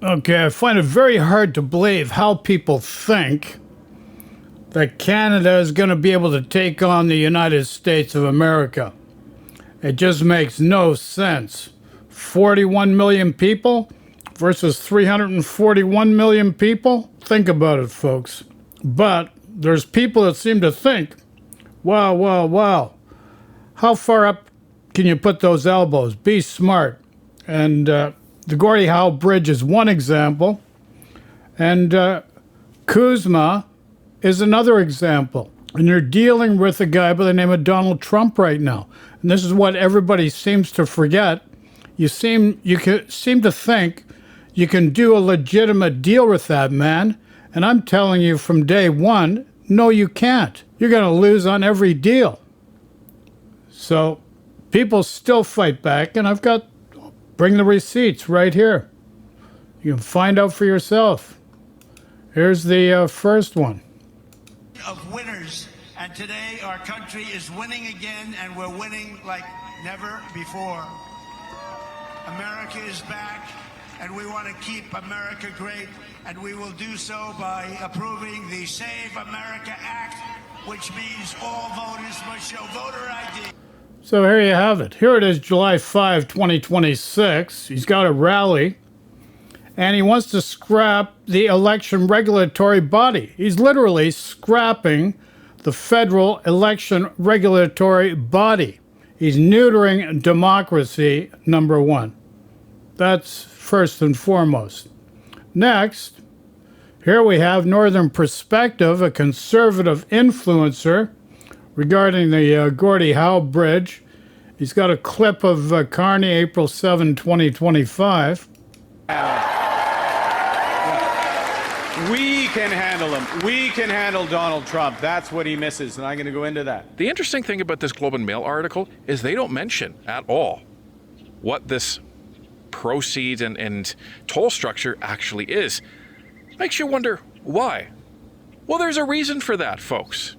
Okay, I find it very hard to believe how people think that Canada is going to be able to take on the United States of America. It just makes no sense. 41 million people versus 341 million people? Think about it, folks. But there's people that seem to think, wow, how far up can you put those elbows? Be smart. And the Gordie Howe Bridge is one example. And Cusma is another example. And you're dealing with a guy by the name of Donald Trump right now. And this is what everybody seems to forget. You seem to think you can do a legitimate deal with that man. And I'm telling you from day one, no, you can't. You're going to lose on every deal. So people still fight back, and bring the receipts right here. You can find out for yourself. Here's the first one. Of winners, and today our country is winning again, and we're winning like never before. America is back, and we want to keep America great, and we will do so by approving the Save America Act, which means all voters must show voter ID. So here you have it. Here it is, July 5, 2026. He's got a rally, and he wants to scrap the election regulatory body. He's literally scrapping the federal election regulatory body. He's neutering democracy, number one. That's first and foremost. Next, here we have Northern Perspective, a conservative influencer, regarding the Gordie Howe Bridge. He's got a clip of Carney, April 7, 2025. We can handle him. We can handle Donald Trump. That's what he misses, and I'm going to go into that. The interesting thing about this Globe and Mail article is they don't mention at all what this proceeds and toll structure actually is. Makes you wonder why. Well, there's a reason for that, folks.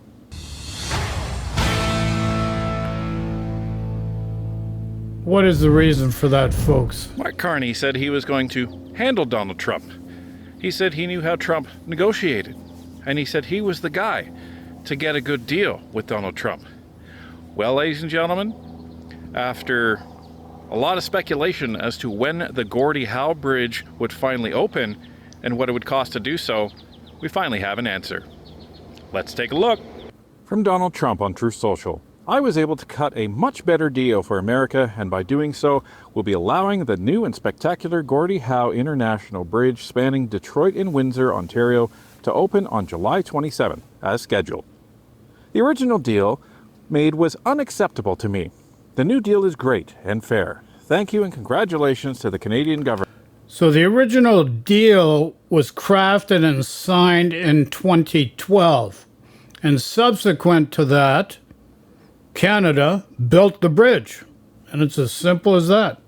What is the reason for that, folks? Mark Carney said he was going to handle Donald Trump. He said he knew how Trump negotiated, and he said he was the guy to get a good deal with Donald Trump. Well, ladies and gentlemen, after a lot of speculation as to when the Gordie Howe Bridge would finally open and what it would cost to do so, we finally have an answer. Let's take a look. From Donald Trump on Truth Social. I was able to cut a much better deal for America, and by doing so, we'll be allowing the new and spectacular Gordie Howe International Bridge spanning Detroit and Windsor, Ontario, to open on July 27th, as scheduled. The original deal made was unacceptable to me. The new deal is great and fair. Thank you and congratulations to the Canadian government. So the original deal was crafted and signed in 2012, and subsequent to that, Canada built the bridge, and it's as simple as that.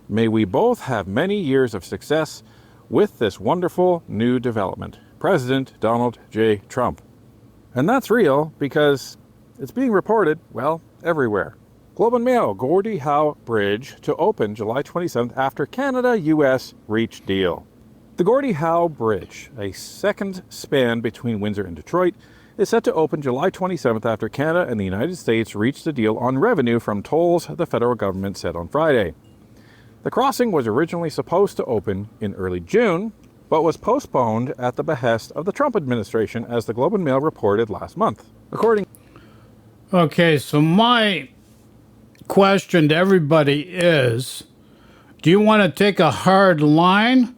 May we both have many years of success with this wonderful new development. President Donald J. Trump. And that's real because it's being reported, well, everywhere. Globe and Mail, Gordie Howe Bridge to open July 27th after Canada-US reach deal. The Gordie Howe Bridge, a second span between Windsor and Detroit, is set to open July 27th after Canada and the United States reached a deal on revenue from tolls the federal government said on Friday. The crossing was originally supposed to open in early June, but was postponed at the behest of the Trump administration, as the Globe and Mail reported last month. Okay, so my question to everybody is, do you want to take a hard line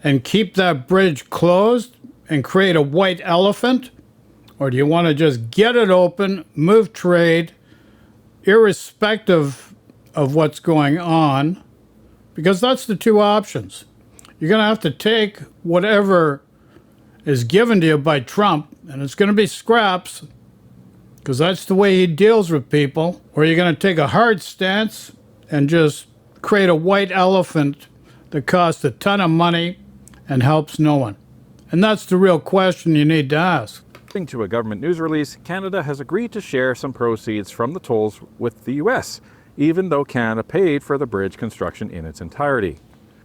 and keep that bridge closed and create a white elephant? Or do you want to just get it open, move trade, irrespective of what's going on? Because that's the two options. You're going to have to take whatever is given to you by Trump, and it's going to be scraps, because that's the way he deals with people. Or you're going to take a hard stance and just create a white elephant that costs a ton of money and helps no one. And that's the real question you need to ask. According to a government news release, Canada has agreed to share some proceeds from the tolls with the U.S., even though Canada paid for the bridge construction in its entirety.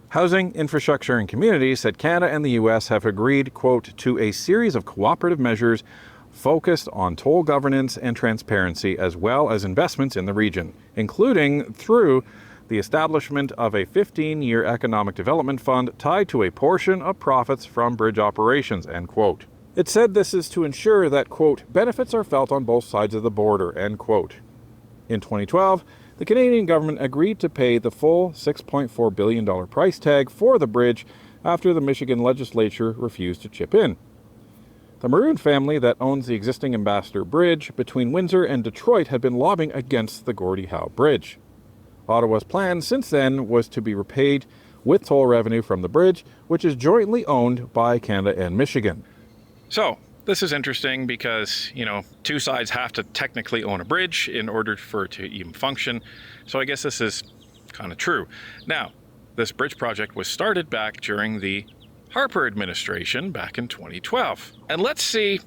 Housing, Infrastructure and Communities said Canada and the U.S. have agreed, quote, to a series of cooperative measures focused on toll governance and transparency, as well as investments in the region, including through the establishment of a 15-year economic development fund tied to a portion of profits from bridge operations, end quote. It said this is to ensure that, quote, benefits are felt on both sides of the border, end quote. In 2012, the Canadian government agreed to pay the full $6.4 billion price tag for the bridge after the Michigan legislature refused to chip in. The Maroon family that owns the existing Ambassador Bridge between Windsor and Detroit had been lobbying against the Gordie Howe Bridge. Ottawa's plan since then was to be repaid with toll revenue from the bridge, which is jointly owned by Canada and Michigan. So, this is interesting because, two sides have to technically own a bridge in order for it to even function. So I guess this is kind of true. Now, this bridge project was started back during the Harper administration back in 2012. And let's see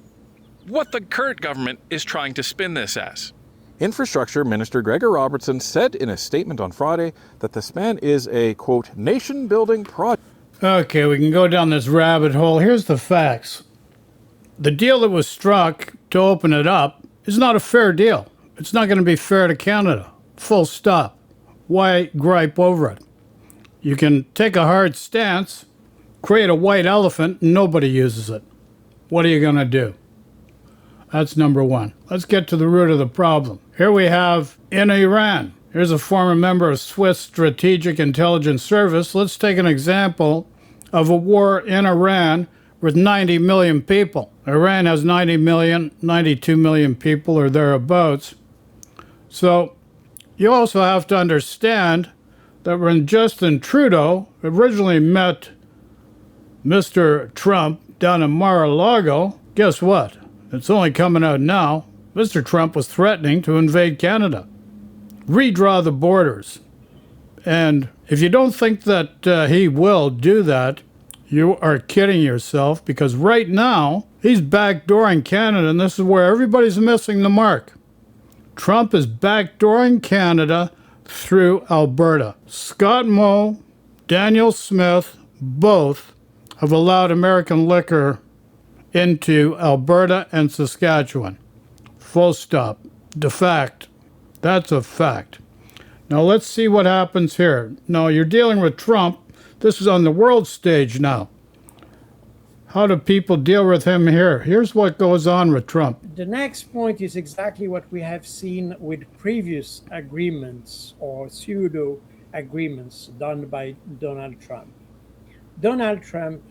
what the current government is trying to spin this as. Infrastructure Minister Gregor Robertson said in a statement on Friday that the span is a, quote, nation-building project. Okay, we can go down this rabbit hole. Here's the facts. The deal that was struck to open it up is not a fair deal. It's not going to be fair to Canada. Full stop. Why gripe over it? You can take a hard stance, create a white elephant, and nobody uses it. What are you going to do? That's number one. Let's get to the root of the problem. Here we have in Iran. Here's a former member of Swiss Strategic Intelligence Service. Let's take an example of a war in Iran with 90 million people. Iran has 90 million, 92 million people or thereabouts. So you also have to understand that when Justin Trudeau originally met Mr. Trump down in Mar-a-Lago, guess what? It's only coming out now. Mr. Trump was threatening to invade Canada, redraw the borders. And if you don't think that he will do that, you are kidding yourself, because right now he's backdooring Canada, and this is where everybody's missing the mark. Trump is backdooring Canada through Alberta. Scott Moe, Daniel Smith, both have allowed American liquor into Alberta and Saskatchewan. Full stop. De fact. That's a fact. Now let's see what happens here. Now you're dealing with Trump. This is on the world stage now. How do people deal with him here? Here's what goes on with Trump. The next point is exactly what we have seen with previous agreements or pseudo agreements done by Donald Trump. Donald Trump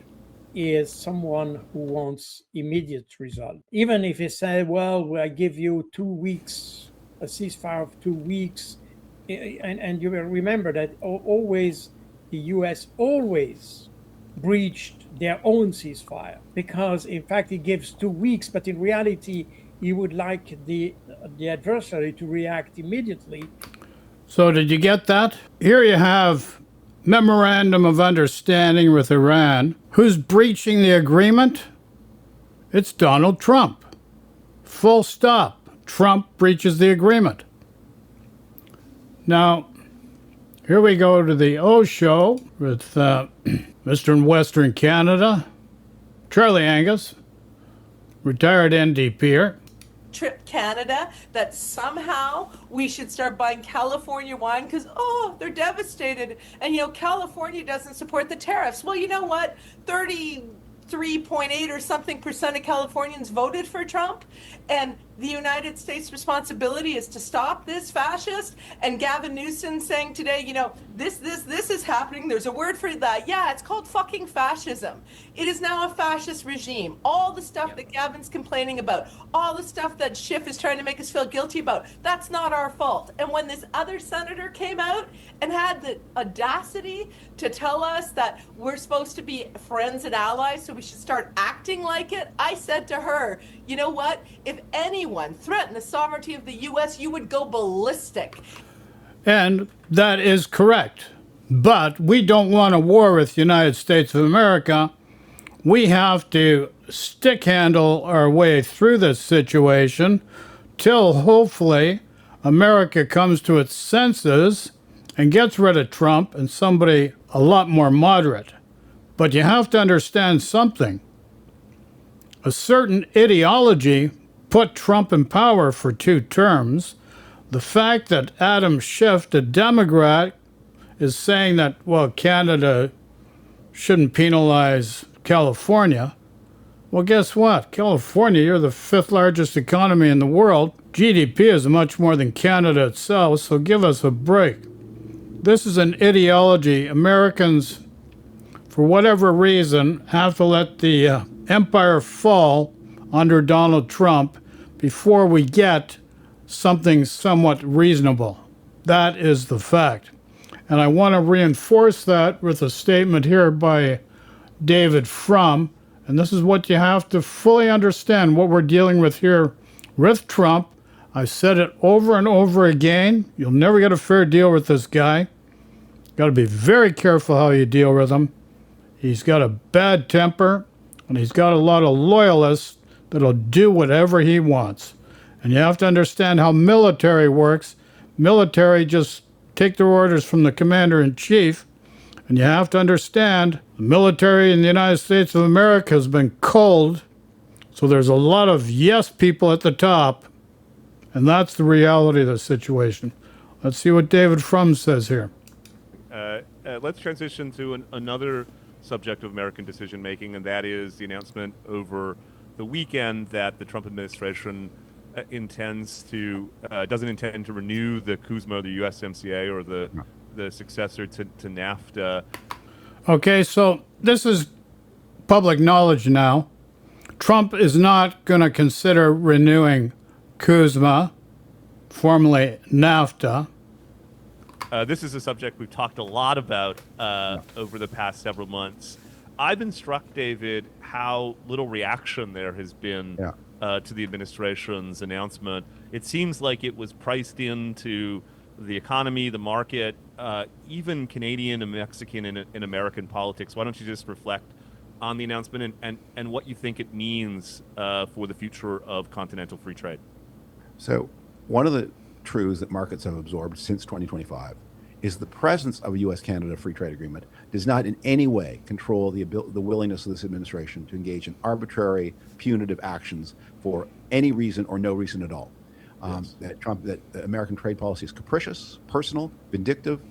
is someone who wants immediate result. Even if he said, well, I give you 2 weeks, a ceasefire of 2 weeks, and you will remember that always the US always breached their own ceasefire, because in fact he gives 2 weeks, but in reality he would like the adversary to react immediately. So did you get that? Here you have Memorandum of Understanding with Iran. Who's breaching the agreement? It's Donald Trump. Full stop. Trump breaches the agreement. Now, here we go to the O Show with Mr. and Western Canada, Charlie Angus, retired NDPer. Trip Canada, that somehow we should start buying California wine because, they're devastated. And, California doesn't support the tariffs. Well, you know what? 33.8 or something % of Californians voted for Trump. And the United States' responsibility is to stop this fascist. And Gavin Newsom saying today, this is happening. There's a word for that. Yeah, it's called fucking fascism. It is now a fascist regime. All the stuff that Gavin's complaining about, all the stuff that Schiff is trying to make us feel guilty about, that's not our fault. And when this other senator came out and had the audacity to tell us that we're supposed to be friends and allies, so we should start acting like it, I said to her, you know what? If anyone threatened the sovereignty of the U.S., you would go ballistic. And that is correct. But we don't want a war with the United States of America. We have to stick handle our way through this situation till hopefully America comes to its senses and gets rid of Trump and somebody a lot more moderate. But you have to understand something. A certain ideology put Trump in power for 2 terms. The fact that Adam Schiff, a Democrat, is saying that, well, Canada shouldn't penalize California. Well, guess what? California, you're the 5th largest economy in the world. GDP is much more than Canada itself, so give us a break. This is an ideology. Americans, for whatever reason, have to let the empire fall under Donald Trump before we get something somewhat reasonable. That is the fact. And I want to reinforce that with a statement here by David Frum. And this is what you have to fully understand what we're dealing with here with Trump. I've said it over and over again. You'll never get a fair deal with this guy. Got to be very careful how you deal with him. He's got a bad temper, and he's got a lot of loyalists that'll do whatever he wants. And you have to understand how military works. Military just take their orders from the commander-in-chief. And you have to understand the military in the United States of America has been culled. So there's a lot of yes people at the top. And that's the reality of the situation. Let's see what David Frum says here. Let's transition to another subject of American decision-making, and that is the announcement over the weekend that the Trump administration doesn't intend to renew the Cusma, the USMCA, or the successor to NAFTA. Okay, so this is public knowledge now. Trump is not going to consider renewing Cusma, formerly NAFTA. This is a subject we've talked a lot about over the past several months. I've been struck, David, how little reaction there has been to the administration's announcement. It seems like it was priced into the economy, the market, even Canadian and Mexican and American politics. Why don't you just reflect on the announcement and what you think it means for the future of continental free trade? So one of the truths that markets have absorbed since 2025 is the presence of a U.S.-Canada free trade agreement does not in any way control the willingness of this administration to engage in arbitrary, punitive actions for any reason or no reason at all. That American trade policy is capricious, personal, vindictive,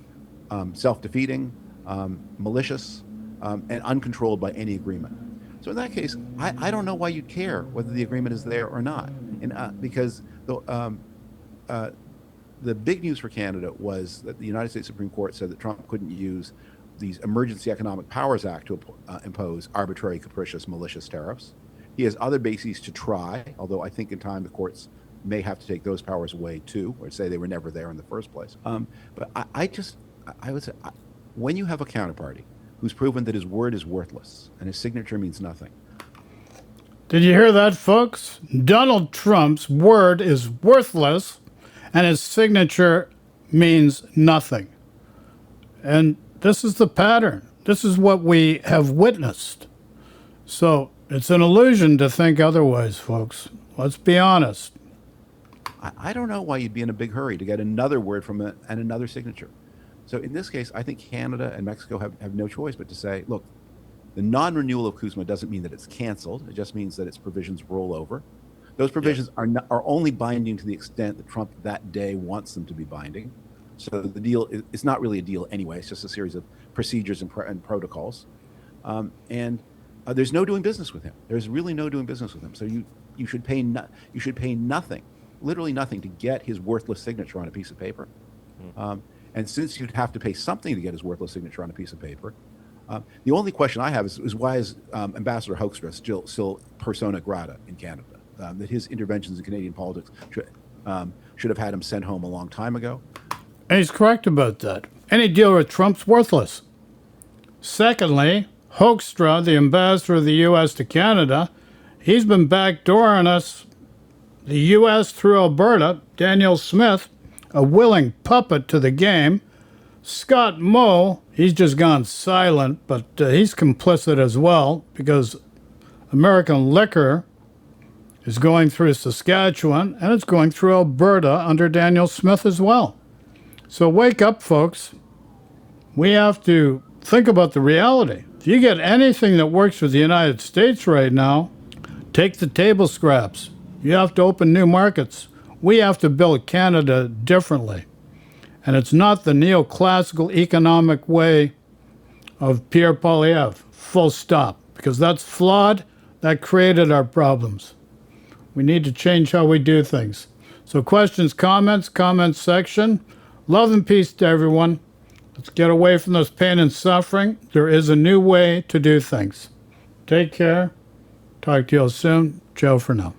self-defeating, malicious, and uncontrolled by any agreement. So in that case, I don't know why you'd care whether the agreement is there or not, because the big news for Canada was that the United States Supreme Court said that Trump couldn't use these Emergency Economic Powers Act to impose arbitrary, capricious, malicious tariffs. He has other bases to try, although I think in time the courts may have to take those powers away too, or say they were never there in the first place. But I would say, when you have a counterparty who's proven that his word is worthless and his signature means nothing. Did you hear that, folks? Donald Trump's word is worthless and his signature means nothing. And this is the pattern. This is what we have witnessed. So it's an illusion to think otherwise, folks. Let's be honest. I don't know why you'd be in a big hurry to get another word from it and another signature. So in this case, I think Canada and Mexico have no choice but to say, look, the non-renewal of Cusma doesn't mean that it's canceled. It just means that its provisions roll over. Those provisions are only binding to the extent that Trump that day wants them to be binding. So the deal is not really a deal anyway. It's just a series of procedures and protocols. There's no doing business with him. There's really no doing business with him. So you should pay nothing, literally nothing, to get his worthless signature on a piece of paper. And since you'd have to pay something to get his worthless signature on a piece of paper, the only question I have is why is Ambassador Hoekstra still persona grata in Canada? That his interventions in Canadian politics should have had him sent home a long time ago. And he's correct about that. Any deal with Trump's worthless. Secondly, Hoekstra, the ambassador of the U.S. to Canada, he's been backdooring us, the U.S. through Alberta. Daniel Smith, a willing puppet to the game. Scott Moe, he's just gone silent, but he's complicit as well because American liquor is going through Saskatchewan and it's going through Alberta under Daniel Smith as well. So wake up, folks. We have to think about the reality. If you get anything that works with the United States right now, take the table scraps. You have to open new markets. We have to build Canada differently. And it's not the neoclassical economic way of Pierre Poilievre, full stop, because that's flawed. That created our problems. We need to change how we do things. So questions, comments section. Love and peace to everyone. Let's get away from this pain and suffering. There is a new way to do things. Take care. Talk to you all soon. Ciao for now.